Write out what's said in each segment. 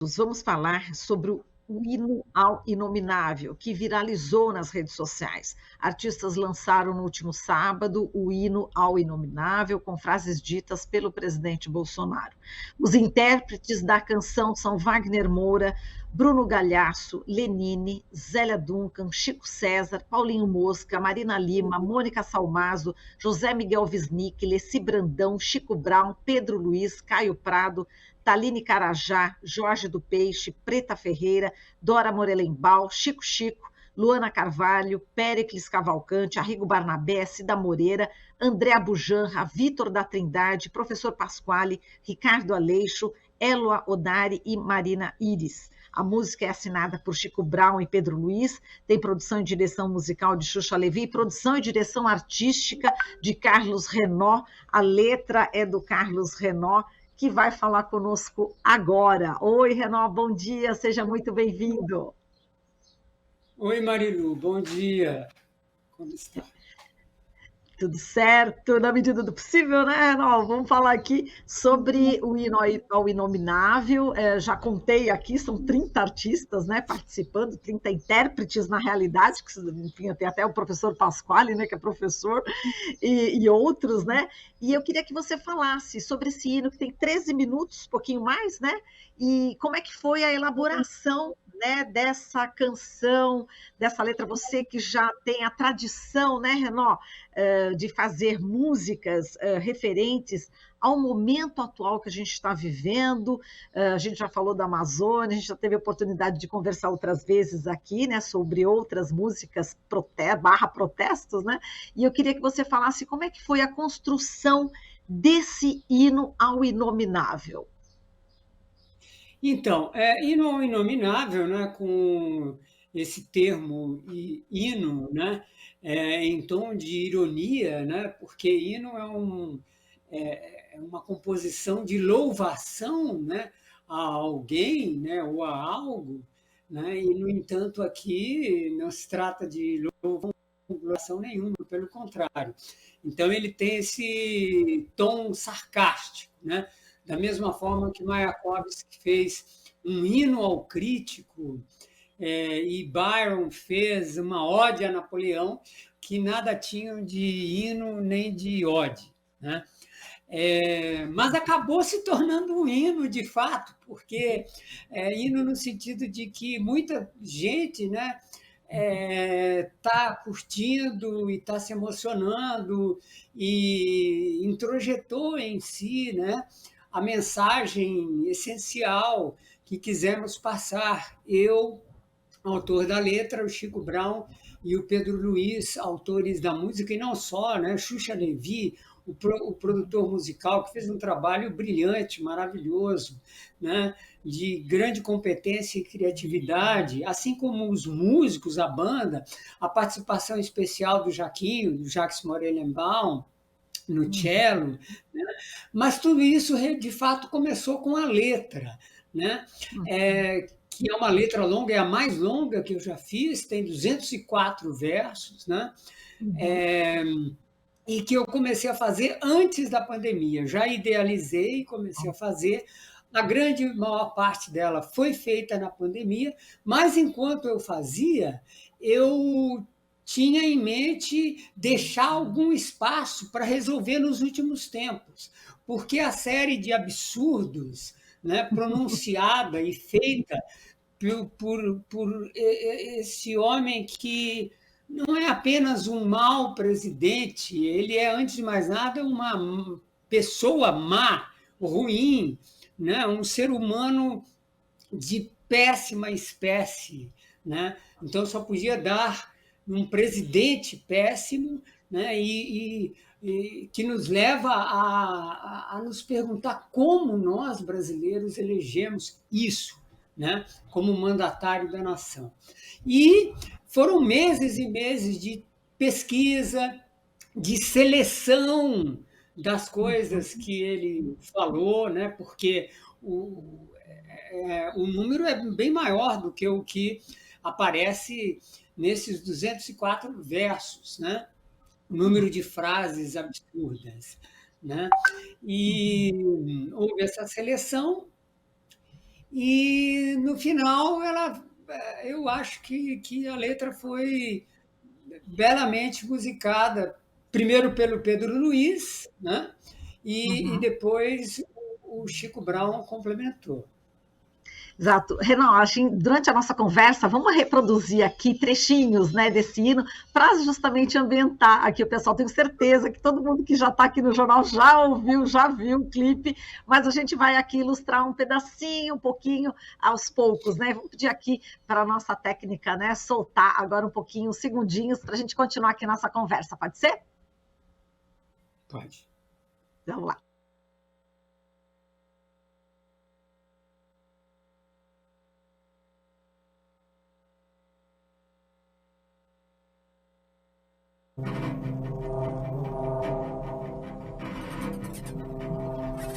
Vamos falar sobre o hino ao inominável, que viralizou nas redes sociais. Artistas lançaram no último sábado o hino ao inominável, com frases ditas pelo presidente Bolsonaro. Os intérpretes da canção são Wagner Moura, Bruno Galhaço, Lenine, Zélia Duncan, Chico César, Paulinho Mosca, Marina Lima, Mônica Salmazo, José Miguel Wisnik, Leci Brandão, Chico Brown, Pedro Luiz, Caio Prado, Taline Carajá, Jorge do Peixe, Preta Ferreira, Dora Morelenbaum, Chico Chico, Luana Carvalho, Péricles Cavalcante, Arrigo Barnabé, Cida Moreira, André Bujanra, Vitor da Trindade, Professor Pasquale, Ricardo Aleixo, Élua Odari e Marina Iris. A música é assinada por Chico Brown e Pedro Luiz, tem produção e direção musical de Xuxa Levi, produção e direção artística de Carlos Renó, a letra é do Carlos Renó, que vai falar conosco agora. Oi, Renó, bom dia, seja muito bem-vindo. Oi, Marilu, bom dia. Como está? Tudo certo, na medida do possível, né, Renó? Vamos falar aqui sobre o hino ao inominável. Já contei aqui, são 30 artistas, né, participando, 30 intérpretes, na realidade, que, enfim, tem até o professor Pasquale, né, que é professor, e outros, né? E eu queria que você falasse sobre esse hino, que tem 13 minutos, um pouquinho mais, né? E como é que foi a elaboração, né, dessa canção, dessa letra? Você que já tem a tradição, né, Renó, de fazer músicas referentes ao momento atual que a gente está vivendo. A gente já falou da Amazônia, a gente já teve a oportunidade de conversar outras vezes aqui, né, sobre outras músicas barra protestos, né? E eu queria que você falasse como é que foi a construção desse hino ao inominável. Então, hino ao inominável, né, com esse termo hino, né, em tom de ironia, né, porque hino é uma composição de louvação, né, a alguém, né, ou a algo, né, e, no entanto, aqui não se trata de louvação nenhuma, pelo contrário. Então, ele tem esse tom sarcástico, né? Da mesma forma que Mayakovsky fez um hino ao crítico, e Byron fez uma ode a Napoleão, que nada tinham de hino nem de ode, né? Mas acabou se tornando um hino de fato, porque hino no sentido de que muita gente, né, está curtindo e está se emocionando e introjetou em si, né, a mensagem essencial que quisemos passar. Eu, autor da letra, o Chico Brown e o Pedro Luiz, autores da música, e não só, né? Xuxa Levi, o produtor musical, que fez um trabalho brilhante, maravilhoso, né? De grande competência e criatividade, assim como os músicos, a banda, a participação especial do Jaquinho, do Jacques Morelenbaum, no cello, né? Mas tudo isso, de fato, começou com a letra, né? Que é uma letra longa, é a mais longa que eu já fiz, tem 204 versos, né? É, e que eu comecei a fazer antes da pandemia. Já idealizei e comecei a fazer. A grande maior parte dela foi feita na pandemia, mas enquanto eu fazia, eu tinha em mente deixar algum espaço para resolver nos últimos tempos, porque a série de absurdos, né, pronunciada e feita por esse homem que não é apenas um mau presidente, ele é, antes de mais nada, uma pessoa má, ruim, né? Um ser humano de péssima espécie. Né? Então, só podia dar um presidente péssimo, né? E que nos leva a nos perguntar como nós, brasileiros, elegemos isso, né? Como mandatário da nação. E foram meses e meses de pesquisa, de seleção das coisas que ele falou, né? Porque o número é bem maior do que o que aparece nesses 204 versos, né? O número de frases absurdas. Né? E houve essa seleção, E, no final, eu acho que a letra foi belamente musicada, primeiro pelo Pedro Luiz, né? E Uhum. depois o Chico Brown complementou. Exato. Renan, acho que durante a nossa conversa, vamos reproduzir aqui trechinhos, né, desse hino para justamente ambientar aqui o pessoal. Tenho certeza que todo mundo que já está aqui no jornal já ouviu, já viu o clipe, mas a gente vai aqui ilustrar um pedacinho, um pouquinho, aos poucos, né? Vamos pedir aqui para a nossa técnica, né, soltar agora um pouquinho, uns segundinhos, para a gente continuar aqui nossa conversa. Pode ser? Pode. Vamos lá.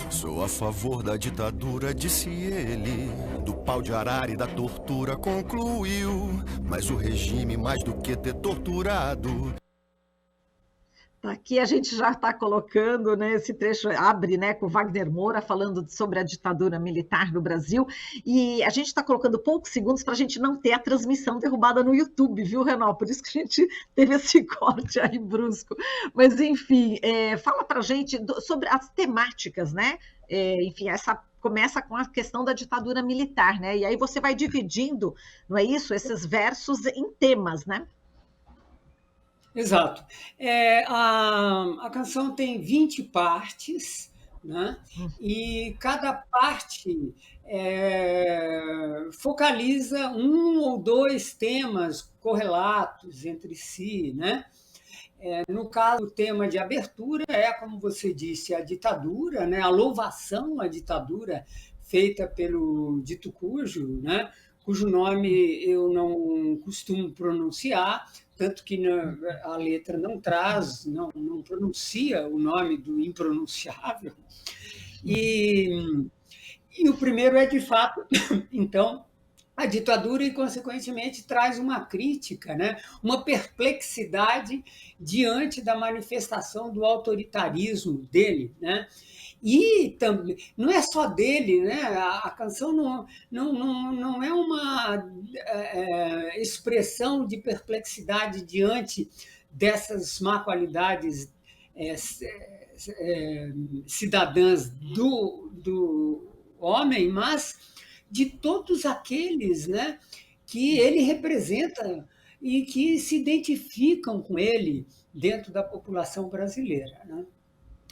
Sou a favor da ditadura, disse ele. Do pau de arara e da tortura concluiu. Mas o regime, mais do que ter torturado. Aqui a gente já está colocando, né, esse trecho abre, né, com Wagner Moura falando sobre a ditadura militar no Brasil, e a gente está colocando poucos segundos para a gente não ter a transmissão derrubada no YouTube, viu, Renal? Por isso que a gente teve esse corte aí brusco. Mas, enfim, fala para a gente sobre as temáticas, né? Enfim, essa começa com a questão da ditadura militar, né? E aí você vai dividindo, não é isso? Esses versos em temas, né? Exato. A canção tem 20 partes, né? E cada parte focaliza um ou dois temas correlatos entre si, né? No caso, o tema de abertura é, como você disse, a ditadura, né? A louvação à ditadura feita pelo dito cujo, né? Cujo nome eu não costumo pronunciar, tanto que a letra não traz, não pronuncia o nome do impronunciável. E o primeiro é, de fato, então, a ditadura e, consequentemente, traz uma crítica, né? Uma perplexidade diante da manifestação do autoritarismo dele, né? E também, não é só dele, né? A canção não é uma expressão de perplexidade diante dessas má qualidades é, cidadãs do homem, mas de todos aqueles, né, que ele representa e que se identificam com ele dentro da população brasileira, né?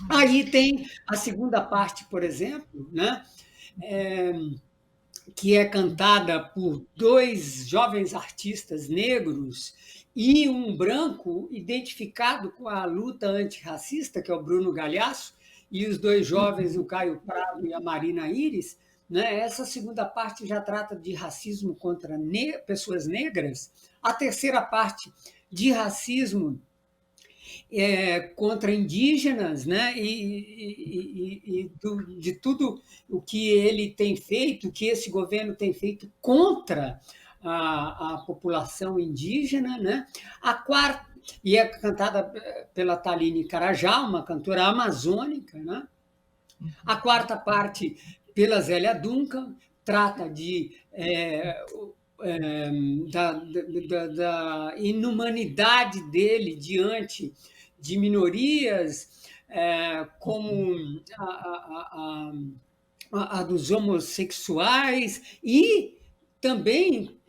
Aí tem a segunda parte, por exemplo, né, que é cantada por dois jovens artistas negros e um branco identificado com a luta antirracista, que é o Bruno Galhaço, e os dois jovens, o Caio Prado e a Marina Iris, né? Essa segunda parte já trata de racismo contra pessoas negras. A terceira parte, de racismo contra indígenas, né? De tudo o que ele tem feito, o que esse governo tem feito contra a população indígena, né? A quarta, e é cantada pela Taline Carajá, uma cantora amazônica, né? A quarta parte, pela Zélia Duncan, trata da inumanidade dele diante de minorias, como a dos homossexuais, e também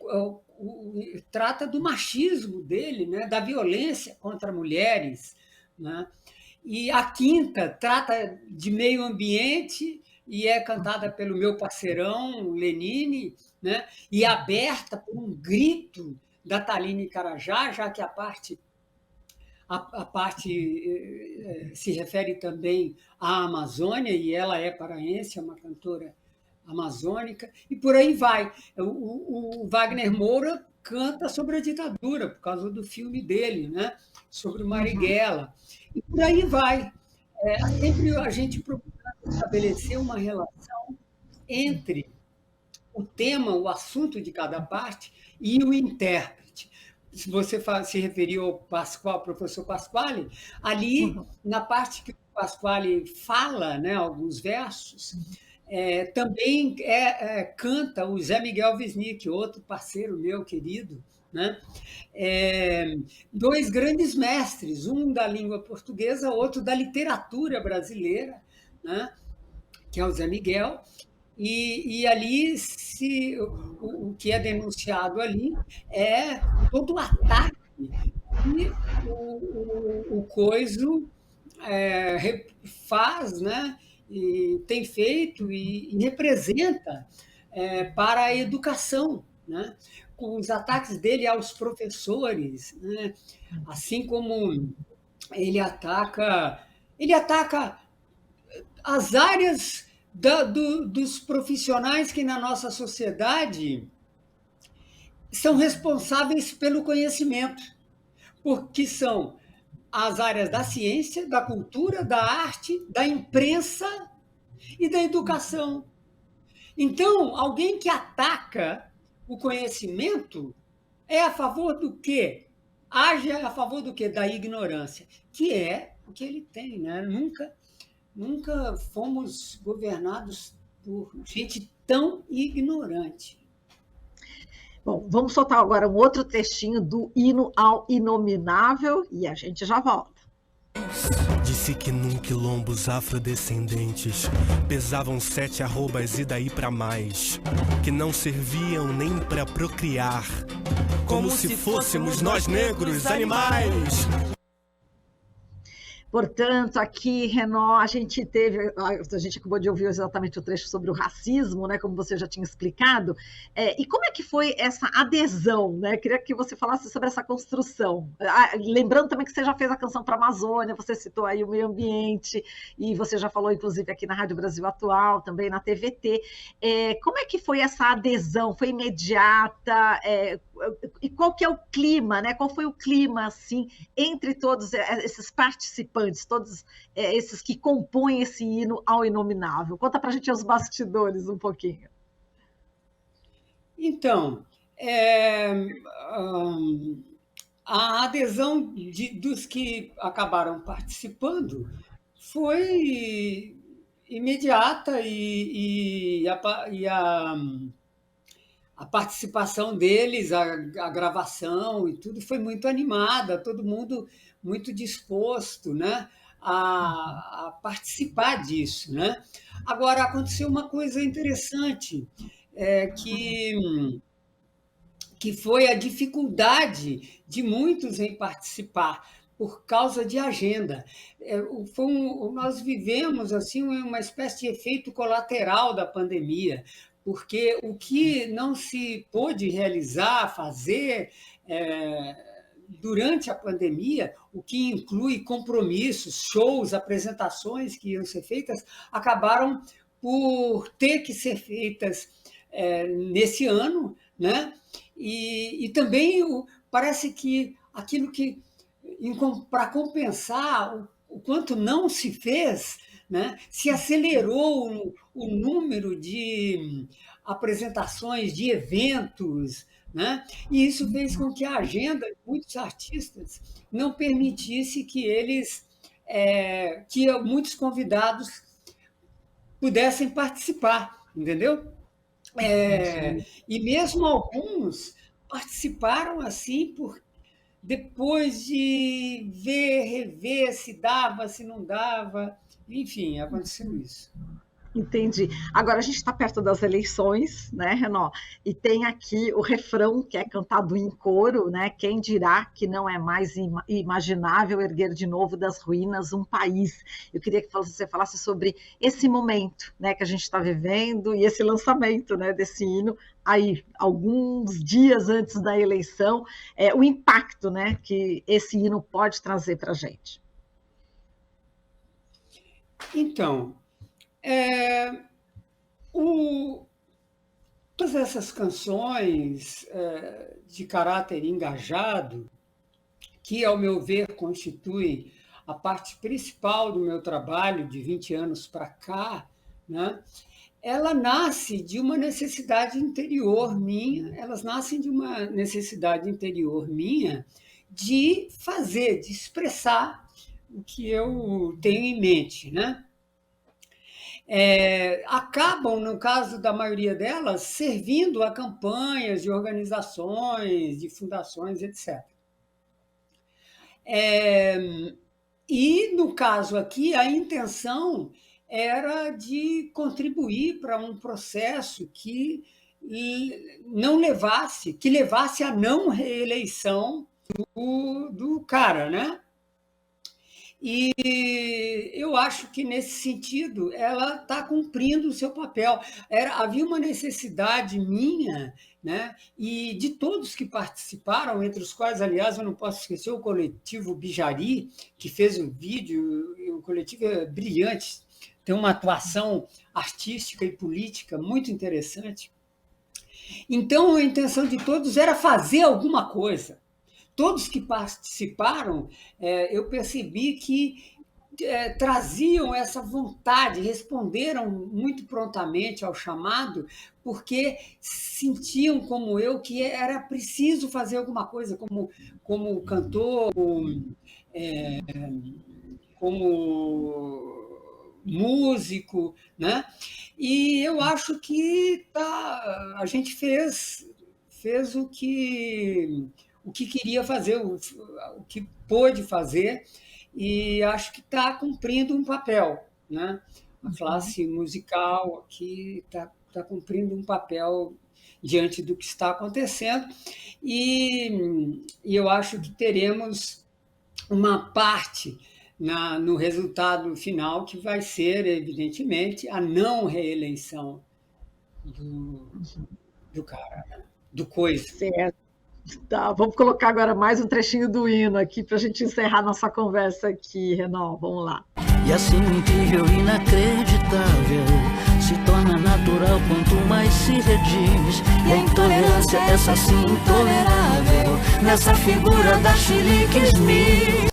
trata do machismo dele, né, da violência contra mulheres, né? E a quinta trata de meio ambiente e é cantada pelo meu parceirão, Lenine, né? E aberta por um grito da Taline Carajá, já que a parte se refere também à Amazônia, e ela é paraense, é uma cantora amazônica, e por aí vai. O Wagner Moura canta sobre a ditadura, por causa do filme dele, né? Sobre o Marighella. E por aí vai. Sempre a gente procurando estabelecer uma relação entre o tema, o assunto de cada parte e o intérprete. Se você se referiu ao Pascoal, professor Pasquale, ali, na parte que o Pasquale fala, né, alguns versos, também canta o Zé Miguel Wisnik, outro parceiro meu querido, né? Dois grandes mestres, um da língua portuguesa, outro da literatura brasileira, né? Que é o Zé Miguel, e ali o que é denunciado ali é todo o ataque que o Coiso faz, né? E tem feito e representa para a educação, né? Com os ataques dele aos professores, né? Assim como ele ataca as áreas dos profissionais que na nossa sociedade são responsáveis pelo conhecimento, porque são as áreas da ciência, da cultura, da arte, da imprensa e da educação. Então, alguém que ataca o conhecimento é a favor do quê? Age a favor do quê? Da ignorância, que é o que ele tem, né? Nunca fomos governados por gente tão ignorante. Bom, vamos soltar agora um outro textinho do Hino ao Inominável e a gente já volta. Disse que num quilombo os afrodescendentes pesavam 7 arrobas e daí pra mais, que não serviam nem pra procriar, como se fôssemos nós negros animais. Portanto, aqui, Renan, a gente acabou de ouvir exatamente o trecho sobre o racismo, né, como você já tinha explicado, e como é que foi essa adesão, né? Queria que você falasse sobre essa construção. Lembrando também que você já fez a canção para a Amazônia, você citou aí o meio ambiente, e você já falou, inclusive, aqui na Rádio Brasil Atual, também na TVT. Como é que foi essa adesão? Foi imediata? E qual que é o clima, né? Qual foi o clima, assim, entre todos esses participantes, todos esses que compõem esse hino ao inominável? Conta para a gente os bastidores um pouquinho. Então, a adesão dos que acabaram participando foi imediata e a participação deles, a gravação e tudo foi muito animada, todo mundo muito disposto, né, a participar disso, né? Agora, aconteceu uma coisa interessante, que foi a dificuldade de muitos em participar por causa de agenda. Nós vivemos assim uma espécie de efeito colateral da pandemia, porque o que não se pôde realizar, fazer durante a pandemia, o que inclui compromissos, shows, apresentações que iam ser feitas, acabaram por ter que ser feitas nesse ano, né? E também parece que aquilo que, para compensar o quanto não se fez, né, se acelerou o número de apresentações, de eventos, né? E isso fez com que a agenda de muitos artistas não permitisse que muitos convidados pudessem participar, entendeu? E mesmo alguns participaram assim depois de rever se dava, se não dava, enfim, aconteceu isso. Entendi. Agora, a gente está perto das eleições, né, Renan? E tem aqui o refrão que é cantado em coro, né? Quem dirá que não é mais imaginável erguer de novo das ruínas um país? Eu queria que você falasse sobre esse momento, né, que a gente está vivendo e esse lançamento, né, desse hino aí, alguns dias antes da eleição, o impacto, né, que esse hino pode trazer para a gente. Então, todas essas canções de caráter engajado, que, ao meu ver, constituem a parte principal do meu trabalho de 20 anos para cá, né, ela nasce de uma necessidade interior minha, elas nascem de uma necessidade interior minha de fazer, de expressar o que eu tenho em mente, né? acabam, no caso da maioria delas, servindo a campanhas de organizações, de fundações, etc. E, no caso aqui, a intenção era de contribuir para um processo que levasse à não reeleição do cara, né? E eu acho que, nesse sentido, ela está cumprindo o seu papel. Havia uma necessidade minha, né, e de todos que participaram, entre os quais, aliás, eu não posso esquecer o coletivo Bijari, que fez um vídeo, o coletivo é brilhante, tem uma atuação artística e política muito interessante. Então, a intenção de todos era fazer alguma coisa. Todos que participaram, eu percebi que traziam essa vontade, responderam muito prontamente ao chamado, porque sentiam, como eu, que era preciso fazer alguma coisa, como cantor, como músico, né? E eu acho que a gente fez o que queria fazer, o que pôde fazer, e acho que está cumprindo um papel, né? A classe musical aqui está cumprindo um papel diante do que está acontecendo, e eu acho que teremos uma parte no resultado final que vai ser, evidentemente, a não reeleição do cara, né? Do coisa. Certo. Tá, vamos colocar agora mais um trechinho do hino aqui para a gente encerrar nossa conversa aqui, Renan. Vamos lá. E assim incrível e inacreditável se torna natural quanto mais se rediz. E a intolerância, essa sim intolerável, nessa figura da Chiliquismi.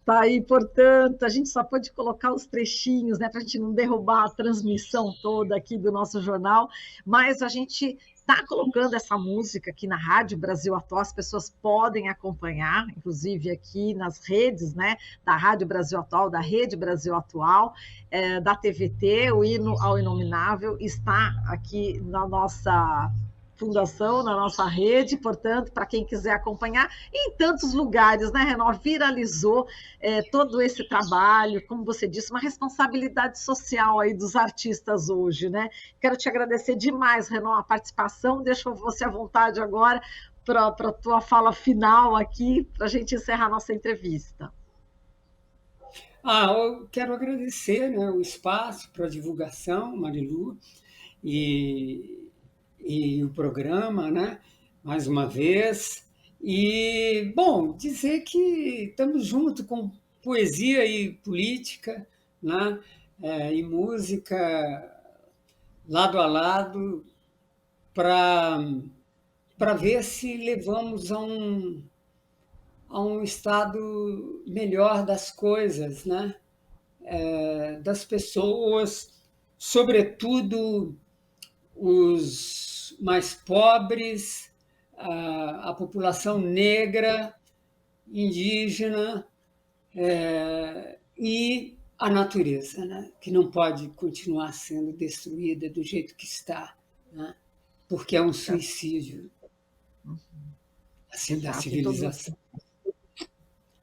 Tá aí, portanto, a gente só pode colocar os trechinhos, né, para a gente não derrubar a transmissão toda aqui do nosso jornal, mas a gente está colocando essa música aqui na Rádio Brasil Atual, as pessoas podem acompanhar, inclusive aqui nas redes, né, da Rádio Brasil Atual, da Rede Brasil Atual, da TVT, o Hino ao Inominável está aqui na nossa fundação, na nossa rede, portanto, para quem quiser acompanhar, em tantos lugares, né, Renan? Viralizou todo esse trabalho, como você disse, uma responsabilidade social aí dos artistas hoje, né? Quero te agradecer demais, Renan, a participação, deixo você à vontade agora para a tua fala final aqui, para a gente encerrar a nossa entrevista. Eu quero agradecer, né, o espaço para a divulgação, Marilu, e o programa, né? Mais uma vez. E, bom, dizer que estamos juntos com poesia e política, né? E música lado a lado, para ver se levamos a um estado melhor das coisas, né? Das pessoas, sobretudo os mais pobres, a população negra, indígena, e a natureza, né? Que não pode continuar sendo destruída do jeito que está, né? Porque é um suicídio assim, da civilização.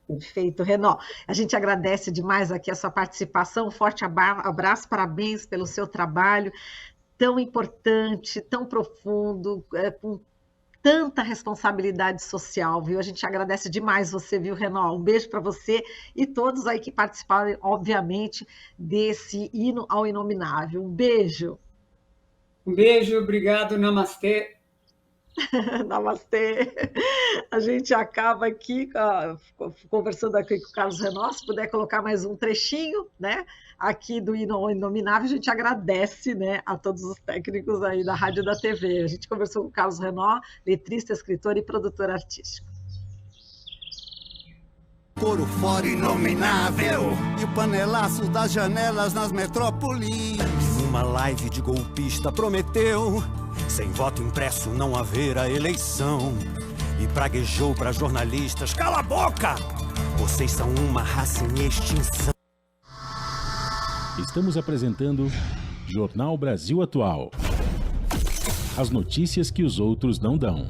Perfeito, Renan. A gente agradece demais aqui a sua participação, um forte abraço, parabéns pelo seu trabalho, tão importante, tão profundo, com tanta responsabilidade social, viu? A gente agradece demais você, viu, Renan? Um beijo para você e todos aí que participaram, obviamente, desse Hino ao Inominável. Um beijo. Um beijo, obrigado, namastê. Namastê. A gente acaba aqui conversando aqui com o Carlos Renan. Se puder colocar mais um trechinho, né, aqui do Hino ao Inominável, a gente agradece, né, a todos os técnicos aí da rádio e da TV. A gente conversou com o Carlos Renan, letrista, escritor e produtor artístico. Coro fora inominável e o panelaço das janelas nas metrópoles. Numa live de golpista prometeu sem voto impresso não haverá eleição. E praguejou para jornalistas: cala a boca! Vocês são uma raça em extinção. Estamos apresentando Jornal Brasil Atual. As notícias que os outros não dão.